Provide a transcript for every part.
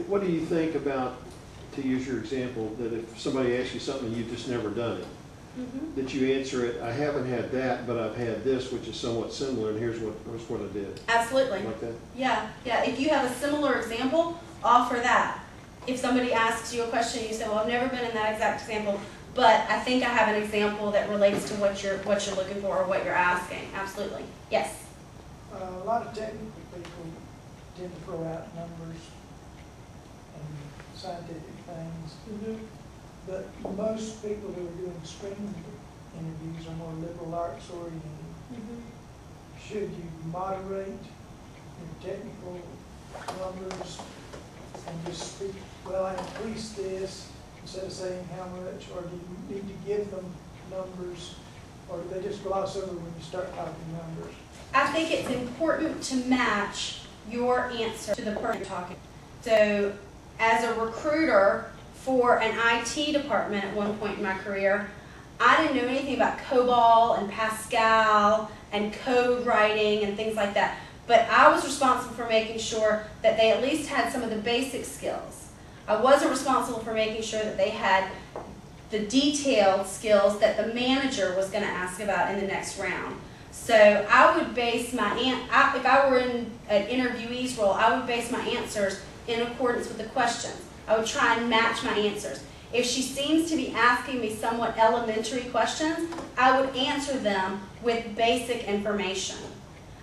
what do you think about, to use your example, that if somebody asks you something and you've just never done it, that you answer it, I haven't had that, but I've had this, which is somewhat similar, and here's what I did. Absolutely. Like that? Yeah, yeah. If you have a similar example, offer that. If somebody asks you a question, you say, well, I've never been in that exact example, but I think I have an example that relates to what you're looking for or what you're asking. Absolutely. Yes? A lot of technical people tend to throw out numbers and scientific things. But most people who are doing screening interviews are more liberal arts oriented. Should you moderate your technical numbers and just speak, well, I increased this, instead of saying how much, or do you need to give them numbers, or do they just gloss over when you start talking numbers? I think it's important to match your answer to the person you're talking to. So as a recruiter for an IT department at one point in my career, I didn't know anything about COBOL and Pascal and code writing and things like that. But I was responsible for making sure that they at least had some of the basic skills. I wasn't responsible for making sure that they had the detailed skills that the manager was going to ask about in the next round. So I would base my, if I were in an interviewee's role, I would base my answers in accordance with the questions. I would try and match my answers. If she seems to be asking me somewhat elementary questions, I would answer them with basic information.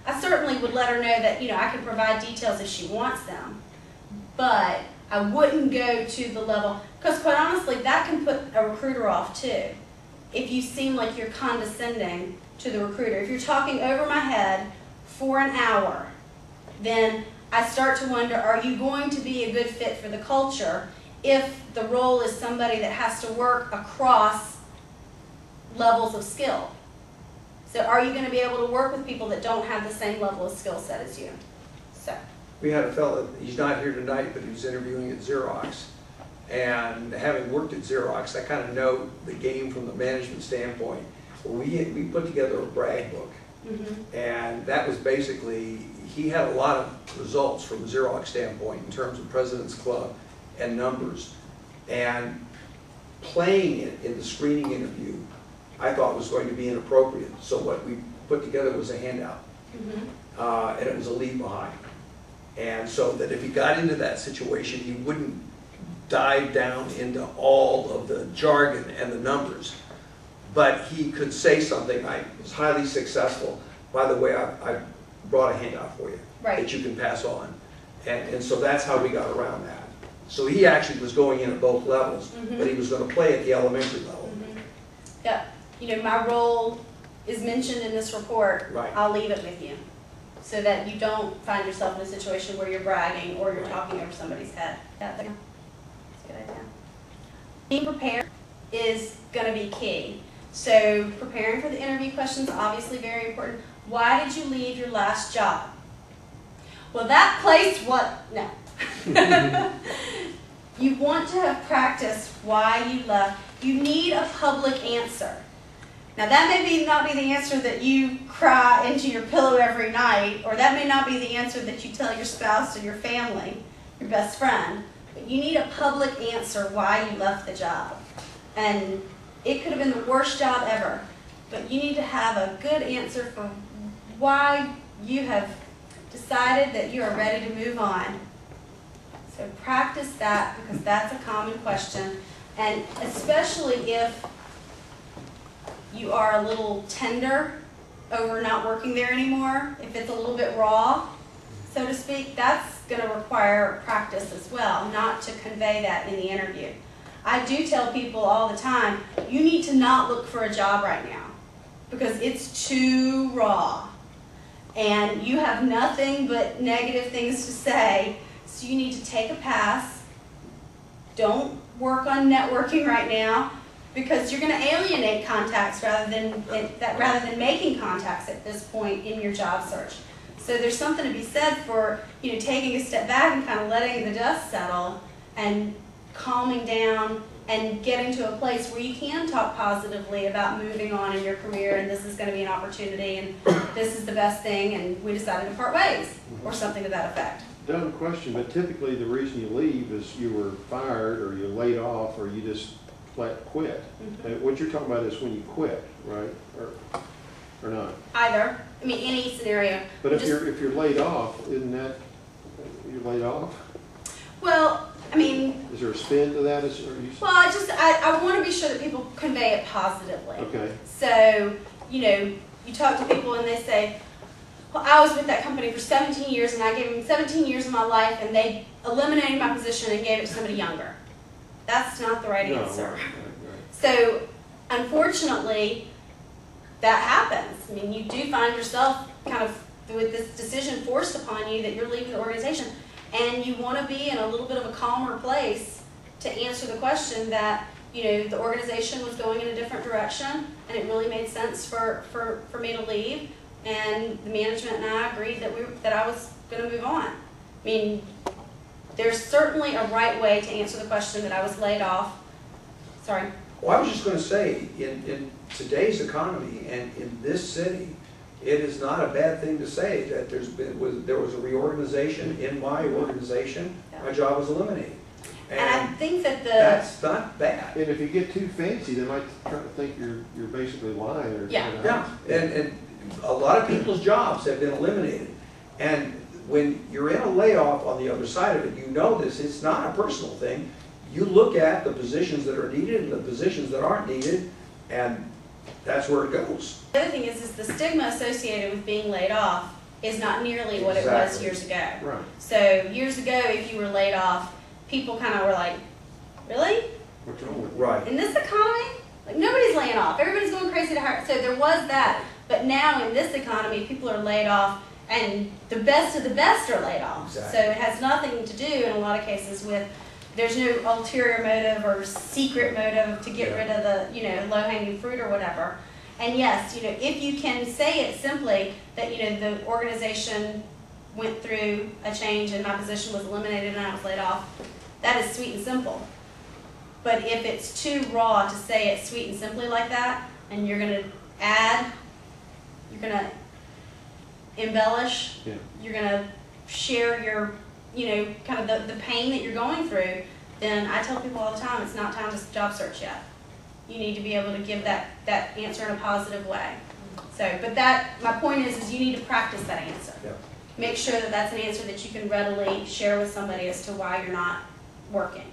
I certainly would let her know that, I can provide details if she wants them, but I wouldn't go to the level, because quite honestly, that can put a recruiter off too. If you seem like you're condescending to the recruiter. If you're talking over my head for an hour, then I start to wonder, are you going to be a good fit for the culture if the role is somebody that has to work across levels of skill? So are you going to be able to work with people that don't have the same level of skill set as you? So we had a fellow, he's not here tonight, but he was interviewing at Xerox. And having worked at Xerox, I kind of know the game from the management standpoint. Well, we put together a brag book. And that was basically, he had a lot of results from a Xerox standpoint in terms of President's Club and numbers. And playing it in the screening interview, I thought was going to be inappropriate. So what we put together was a handout. And it was a leave behind. And so that if he got into that situation, he wouldn't dive down into all of the jargon and the numbers. But he could say something. I was highly successful. By the way, I brought a handout for you that you can pass on. And so that's how we got around that. So he actually was going in at both levels, but he was going to play at the elementary level. Yeah, my role is mentioned in this report. I'll leave it with you so that you don't find yourself in a situation where you're bragging or you're talking over somebody's head. Yeah, that's a good idea. Being prepared is going to be key. So preparing for the interview questions, obviously very important. Why did you leave your last job? Well, that place, what? No. You want to have practiced why you left. You need a public answer. Now that may not be the answer that you cry into your pillow every night, or that may not be the answer that you tell your spouse or your family, your best friend, but you need a public answer why you left the job. And it could have been the worst job ever, but you need to have a good answer for why you have decided that you are ready to move on. So practice that, because that's a common question, and especially if you are a little tender over not working there anymore, if it's a little bit raw, so to speak, that's going to require practice as well, not to convey that in the interview. I do tell people all the time, you need to not look for a job right now because it's too raw and you have nothing but negative things to say, so you need to take a pass. Don't work on networking right now because you're going to alienate contacts rather than making contacts at this point in your job search. So there's something to be said for taking a step back and kind of letting the dust settle and calming down and getting to a place where you can talk positively about moving on in your career, and this is going to be an opportunity, and this is the best thing, and we decided to part ways, or something to that effect. dumb question, but typically the reason you leave is you were fired or you laid off or you just flat quit. And what you're talking about is when you quit, right? Or not? Either. I mean, any scenario. But if Just- you're laid off, isn't that, you're laid off? Well, I mean, Is there a spin to that? Is, or you, well, I want to be sure that people convey it positively. okay, So, you know, you talk to people and they say, well, I was with that company for 17 years and I gave them 17 years of my life and they eliminated my position and gave it to somebody younger. That's not the right no, answer. right. So, unfortunately, that happens. I mean, you do find yourself kind of with this decision forced upon you that you're leaving the organization, and you want to be in a little bit of a calmer place to answer the question that, you know, the organization was going in a different direction, and it really made sense for me to leave, and the management and I agreed that I was going to move on. I mean, there's certainly a right way to answer the question that I was laid off. Sorry. Well, I was just going to say, in today's economy and in this city, it is not a bad thing to say that there was a reorganization in my organization. My job was eliminated. And I think that that's not bad. And if you get too fancy, they might try to think you're basically lying or Yeah. trying to Yeah, and a lot of people's jobs have been eliminated. And when you're in a layoff on the other side of it, you know this, it's not a personal thing. You look at the positions that are needed and the positions that aren't needed, and that's where it goes. the other thing is the stigma associated with being laid off is not nearly what it was Exactly. years ago. Right. So years ago, if you were laid off, people kind of were like, really? What's wrong with you? Right. In this economy? Like, nobody's laying off. Everybody's going crazy to hire. So there was that. But now in this economy, people are laid off, and the best of the best are laid off. Exactly. So it has nothing to do, in a lot of cases, with there's no ulterior motive or secret motive to get rid of the, you know, low-hanging fruit or whatever. And yes, you know, if you can say it simply that, you know, the organization went through a change and my position was eliminated and I was laid off, that is sweet and simple. But if it's too raw to say it sweet and simply like that, and you're going to add, you're going to embellish, Yeah. you're going to share your, you know, kind of the pain that you're going through, then I tell people all the time, it's not time to job search yet. You need to be able to give that answer in a positive way. So, but my point is you need to practice that answer. Yeah. Make sure that that's an answer that you can readily share with somebody as to why you're not working.